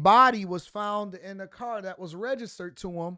body was found in a car that was registered to him.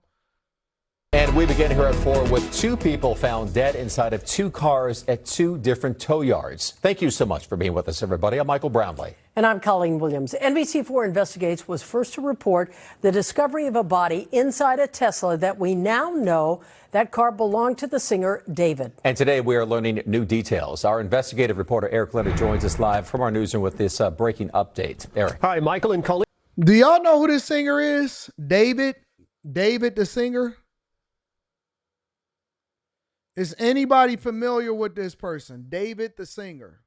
And we begin here at 4 with 2 people found dead inside of 2 cars at 2 different tow yards. Thank you so much for being with us, everybody. I'm Michael Brownlee. And I'm Colleen Williams. NBC4 Investigates was first to report the discovery of a body inside a Tesla that we now know that car belonged to the singer David. And today we are learning new details. Our investigative reporter Eric Leonard joins us live from our newsroom with this breaking update. Eric. Hi, Michael and Colleen. Do y'all know who this singer is? David the singer? Is anybody familiar with this person? David the singer.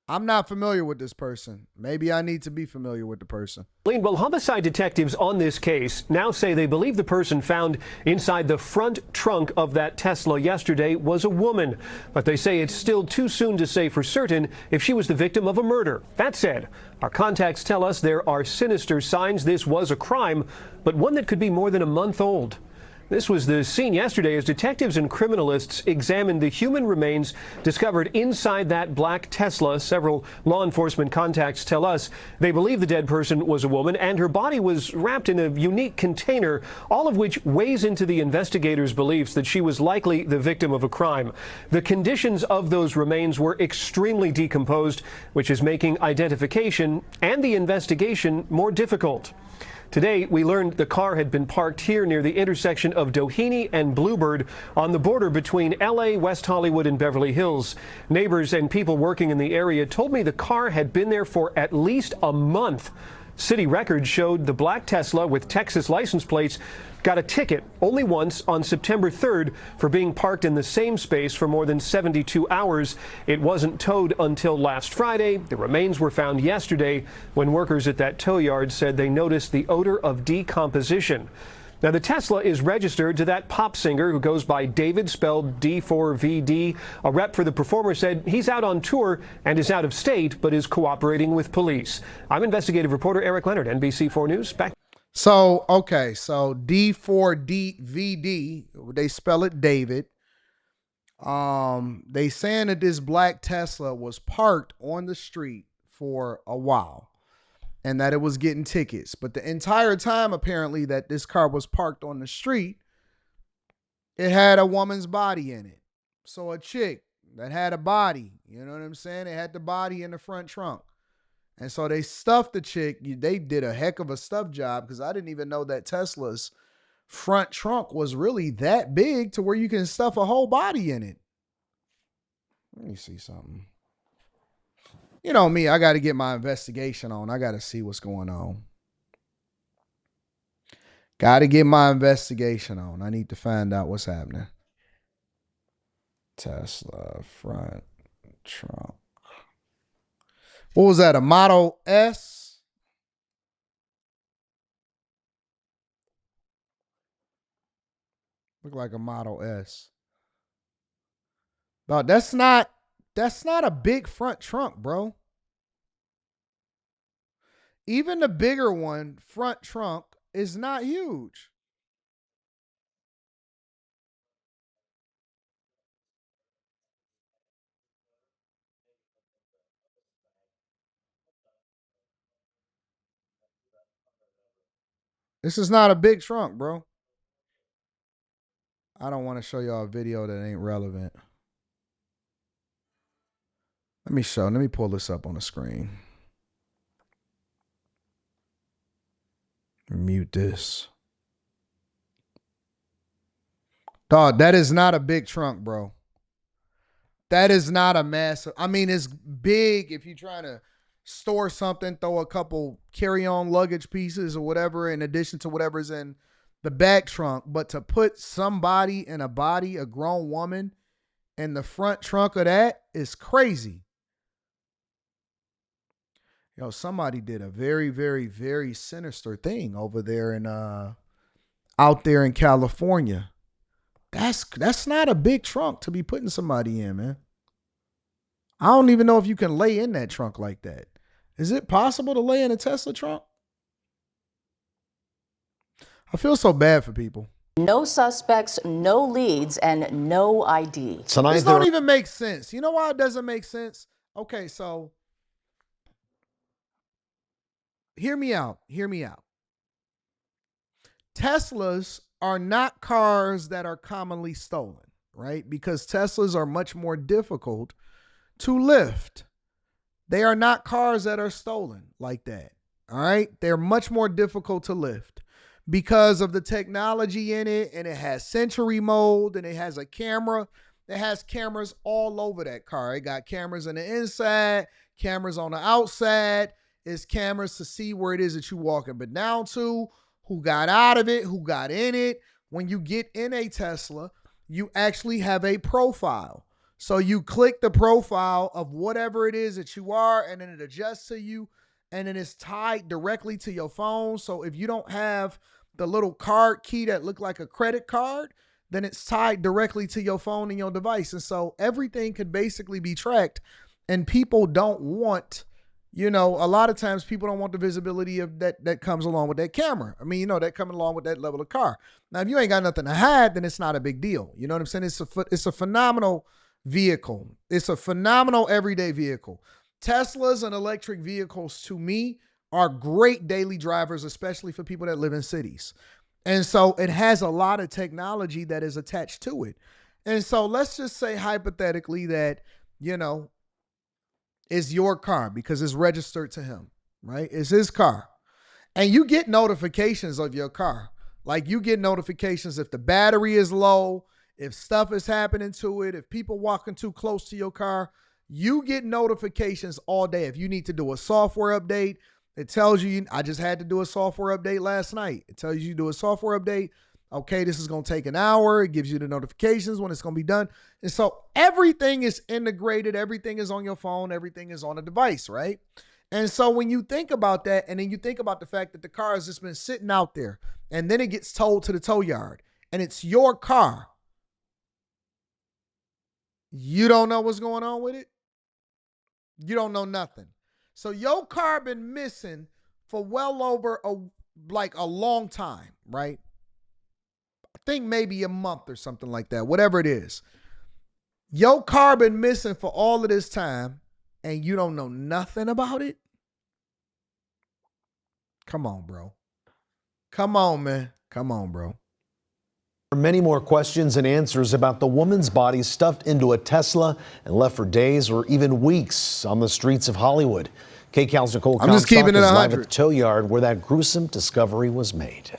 I'm not familiar with this person. Maybe I need to be familiar with the person. Well, homicide detectives on this case now say they believe the person found inside the front trunk of that Tesla yesterday was a woman. But they say it's still too soon to say for certain if she was the victim of a murder. That said, our contacts tell us there are sinister signs this was a crime, but one that could be more than a month old. This was the scene yesterday as detectives and criminalists examined the human remains discovered inside that black Tesla. Several law enforcement contacts tell us they believe the dead person was a woman and her body was wrapped in a unique container, all of which weighs into the investigators' beliefs that she was likely the victim of a crime. The conditions of those remains were extremely decomposed, which is making identification and the investigation more difficult. Today, we learned the car had been parked here near the intersection of Doheny and Bluebird on the border between L.A., West Hollywood, and Beverly Hills. Neighbors and people working in the area told me the car had been there for at least a month. City records showed the black Tesla with Texas license plates got a ticket only once on September 3rd for being parked in the same space for more than 72 hours. It wasn't towed until last Friday. The remains were found yesterday when workers at that tow yard said they noticed the odor of decomposition. Now, the Tesla is registered to that pop singer who goes by David, spelled D4VD. A rep for the performer said he's out on tour and is out of state, but is cooperating with police. I'm investigative reporter Eric Leonard, NBC4 News. Back. So D4DVD, they spell it David. They saying that this black Tesla was parked on the street for a while and that it was getting tickets. But the entire time, apparently, that this car was parked on the street, it had a woman's body in it. So a chick that had a body, you know what I'm saying? It had the body in the front trunk. And so they stuffed the chick. They did a heck of a stuff job because I didn't even know that Tesla's front trunk was really that big to where you can stuff a whole body in it. Let me see something. You know me, I got to get my investigation on. I got to see what's going on. Got to get my investigation on. I need to find out what's happening. Tesla front trunk. What was that, a Model S? Look like a Model S. But that's not a big front trunk, bro. Even the bigger one, front trunk, is not huge. This is not a big trunk, bro. I don't want to show y'all a video that ain't relevant. Let me pull this up on the screen. Mute this. Dog, that is not a big trunk, bro. That is not a massive. I mean, it's big if you're trying to store something, throw a couple carry-on luggage pieces or whatever in addition to whatever's in the back trunk. But to put somebody in a body, a grown woman, in the front trunk of that is crazy. Yo, somebody did a very, very, very sinister thing over there in out there in California. That's not a big trunk to be putting somebody in, man. I don't even know if you can lay in that trunk like that. Is it possible to lay in a Tesla trunk? I feel so bad for people. No suspects, no leads, and no ID. This don't even make sense. You know why it doesn't make sense? Okay, so hear me out. Hear me out. Teslas are not cars that are commonly stolen, right? Because Teslas are much more difficult to lift. They are not cars that are stolen like that. All right. They're much more difficult to lift because of the technology in it. And it has Sentry mode and it has a camera. It has cameras all over that car. It got cameras on the inside, cameras on the outside. It's cameras to see where it is that you're walking, but down to who got out of it, who got in it. When you get in a Tesla, you actually have a profile. So you click the profile of whatever it is that you are, and then it adjusts to you, and then it's tied directly to your phone. So if you don't have the little card key that look like a credit card, then it's tied directly to your phone and your device. And so everything could basically be tracked, and people don't want, a lot of times people don't want the visibility of that comes along with that camera. I mean, that coming along with that level of car. Now, if you ain't got nothing to hide, then it's not a big deal. You know what I'm saying? It's a phenomenal vehicle. It's a phenomenal everyday vehicle. Teslas and electric vehicles, to me, are great daily drivers, especially for people that live in cities. And so it has a lot of technology that is attached to it. And so let's just say hypothetically that, it's your car because it's registered to him, right? It's his car. And you get notifications of your car. Like you get notifications if the battery is low, if stuff is happening to it, if people walking too close to your car, you get notifications all day. If you need to do a software update, it tells you, I just had to do a software update last night. It tells you do a software update. Okay, this is going to take an hour. It gives you the notifications when it's going to be done. And so everything is integrated. Everything is on your phone. Everything is on a device, right? And so when you think about that, and then you think about the fact that the car has just been sitting out there, and then it gets towed to the tow yard, and it's your car, you don't know what's going on with it? You don't know nothing. So your car been missing for well over a long time, right? I think maybe a month or something like that, whatever it is. Your car been missing for all of this time and you don't know nothing about it? Come on, bro. Come on, man. Come on, bro. Many more questions and answers about the woman's body stuffed into a Tesla and left for days or even weeks on the streets of Hollywood. KCAL's Nicole I'm just keeping it is live 100. at the tow yard where that gruesome discovery was made.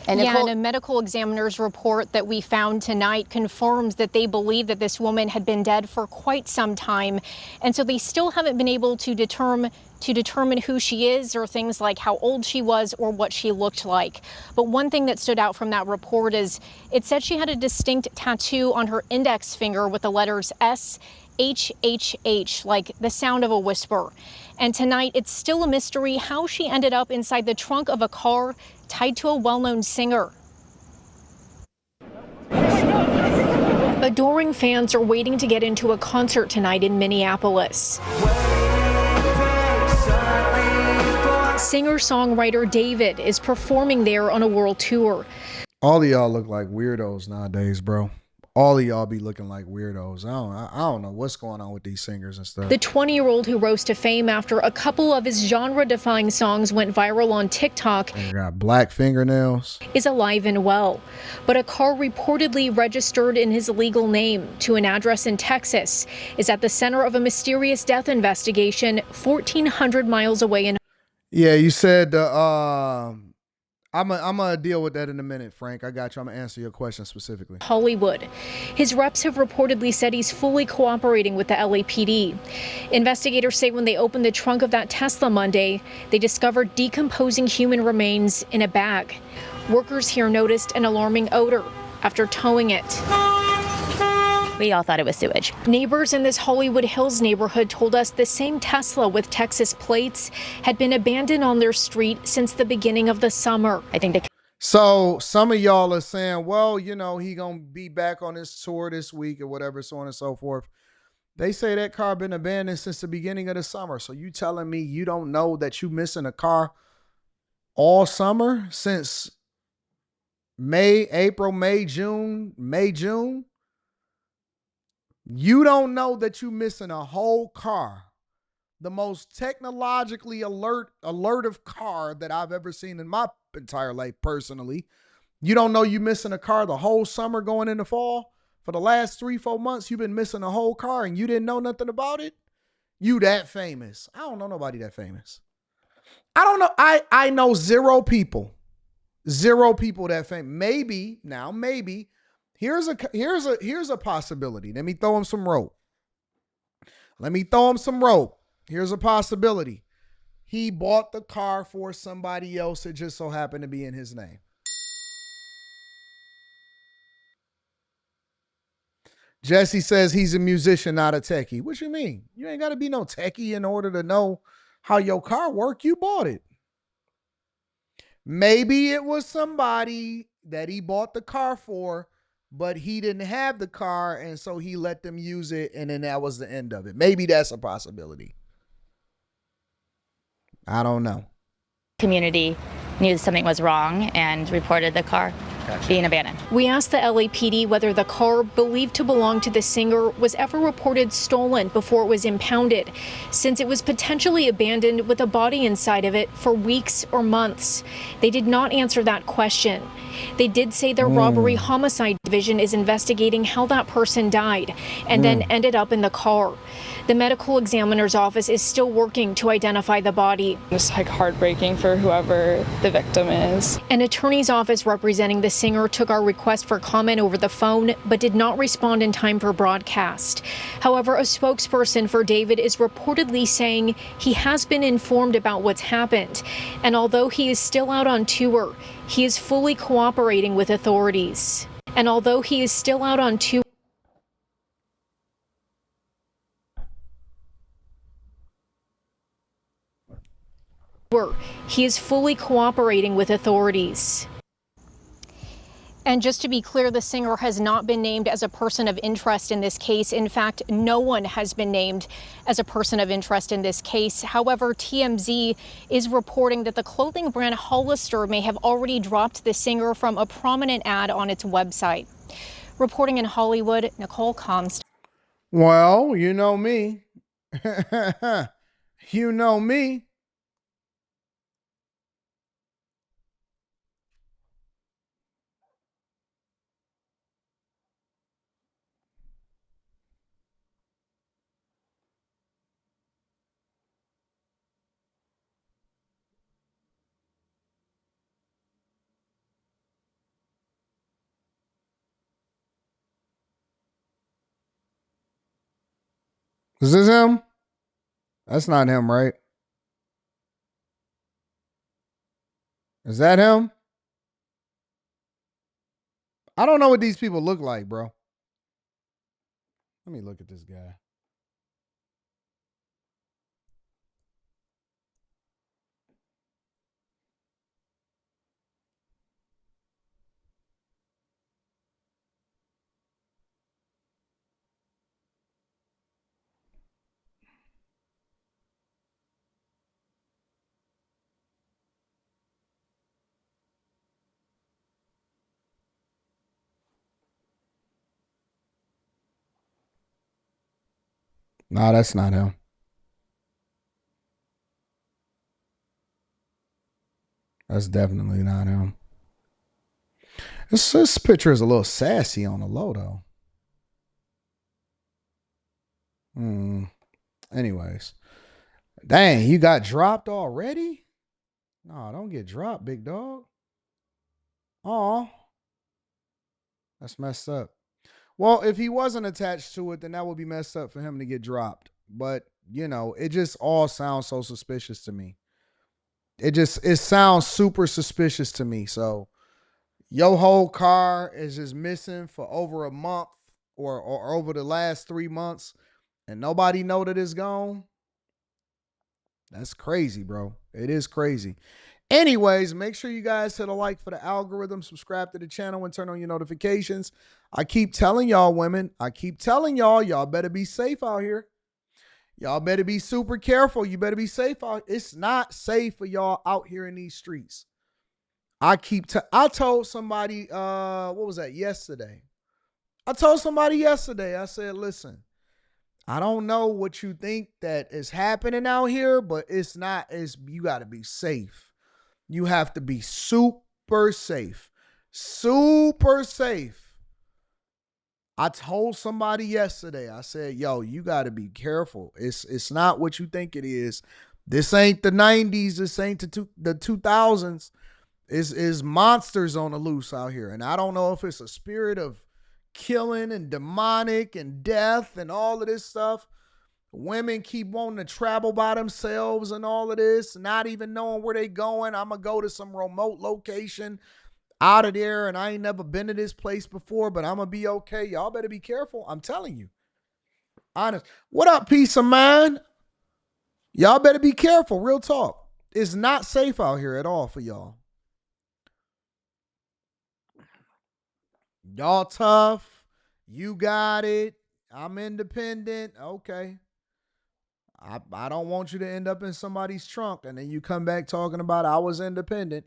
And a medical examiner's report that we found tonight confirms that they believe that this woman had been dead for quite some time. And so they still haven't been able to determine who she is or things like how old she was or what she looked like. But one thing that stood out from that report is it said she had a distinct tattoo on her index finger with the letters SHHH, like the sound of a whisper. And tonight, it's still a mystery how she ended up inside the trunk of a car tied to a well-known singer. Adoring fans are waiting to get into a concert tonight in Minneapolis. Singer-songwriter David is performing there on a world tour. All of y'all look like weirdos nowadays, bro. All of y'all be looking like weirdos. I don't know what's going on with these singers and stuff. The 20-year-old who rose to fame after a couple of his genre-defying songs went viral on TikTok They got black fingernails. is alive and well. But a car reportedly registered in his legal name to an address in Texas is at the center of a mysterious death investigation 1,400 miles away in Yeah, you said I'm gonna deal with that in a minute, Frank. I got you. I'm gonna answer your question specifically. Hollywood. His reps have reportedly said he's fully cooperating with the LAPD. Investigators say when they opened the trunk of that Tesla Monday, they discovered decomposing human remains in a bag. Workers here noticed an alarming odor after towing it. We all thought it was sewage. Neighbors in this Hollywood Hills neighborhood told us the same Tesla with Texas plates had been abandoned on their street since the beginning of the summer. I think So some of y'all are saying, well, he gonna be back on his tour this week or whatever, so on and so forth. They say that car been abandoned since the beginning of the summer. So you telling me you don't know that you missing a car all summer since April, May, June? You don't know that you missing a whole car the most technologically alertive car that I've ever seen in my entire life personally. You don't know you missing a car the whole summer going into fall? For the last 3-4 months, you've been missing a whole car and you didn't know nothing about it? You that famous. I don't know nobody that famous. I don't know. I know zero people that famous. Maybe. Here's a possibility. Let me throw him some rope. Here's a possibility. He bought the car for somebody else. It just so happened to be in his name. Jesse says he's a musician, not a techie. What you mean? You ain't got to be no techie in order to know how your car work. You bought it. Maybe it was somebody that he bought the car for, but he didn't have the car, and so he let them use it, and then that was the end of it. Maybe that's a possibility. I don't know. Community knew something was wrong and reported the car being abandoned. We asked the LAPD whether the car believed to belong to the singer was ever reported stolen before it was impounded, since it was potentially abandoned with a body inside of it for weeks or months. They did not answer that question. They did say their robbery homicide division is investigating how that person died and then ended up in the car. The medical examiner's office is still working to identify the body. It's heartbreaking for whoever the victim is. An attorney's office representing the singer took our request for comment over the phone, but did not respond in time for broadcast. However, a spokesperson for David is reportedly saying he has been informed about what's happened. And although he is still out on tour, he is fully cooperating with authorities. And just to be clear, the singer has not been named as a person of interest in this case. In fact, no one has been named as a person of interest in this case. However, TMZ is reporting that the clothing brand Hollister may have already dropped the singer from a prominent ad on its website. Reporting in Hollywood, Nicole Comst. Well, you know me. You know me. Is this him? That's not him, right? Is that him? I don't know what these people look like, bro. Let me look at this guy. No, that's not him. That's definitely not him. This picture is a little sassy on the low, though. Anyways. Dang, you got dropped already? No, don't get dropped, big dog. Aw. That's messed up. Well, if he wasn't attached to it, then that would be messed up for him to get dropped. But, you know, it just all sounds so suspicious to me. It sounds super suspicious to me. So your whole car is just missing for over a month or over the last 3 months and nobody know that it's gone. That's crazy, bro. It is crazy. Anyways, make sure you guys hit a like for the algorithm, subscribe to the channel, and turn on your notifications. I keep telling y'all, women, y'all better be safe out here. Y'all better be super careful. You better be safe out. It's not safe for y'all out here in these streets. I told somebody, what was that, yesterday? I told somebody yesterday, I said, listen, I don't know what you think that is happening out here, but it's not. You got to be safe. You have to be super safe. Super safe. I told somebody yesterday, I said, yo, you got to be careful. It's not what you think it is. This ain't the 90s. This ain't the 2000s. Is monsters on the loose out here. And I don't know if it's a spirit of killing and demonic and death and all of this stuff. Women keep wanting to travel by themselves and all of this, not even knowing where they going. I'm going to go to some remote location out of there, and I ain't never been to this place before, but I'm going to be okay. Y'all better be careful. I'm telling you. Honest. What up, peace of mind? Y'all better be careful. Real talk. It's not safe out here at all for y'all. Y'all tough. You got it. I'm independent. Okay. I don't want you to end up in somebody's trunk and then you come back talking about I was independent.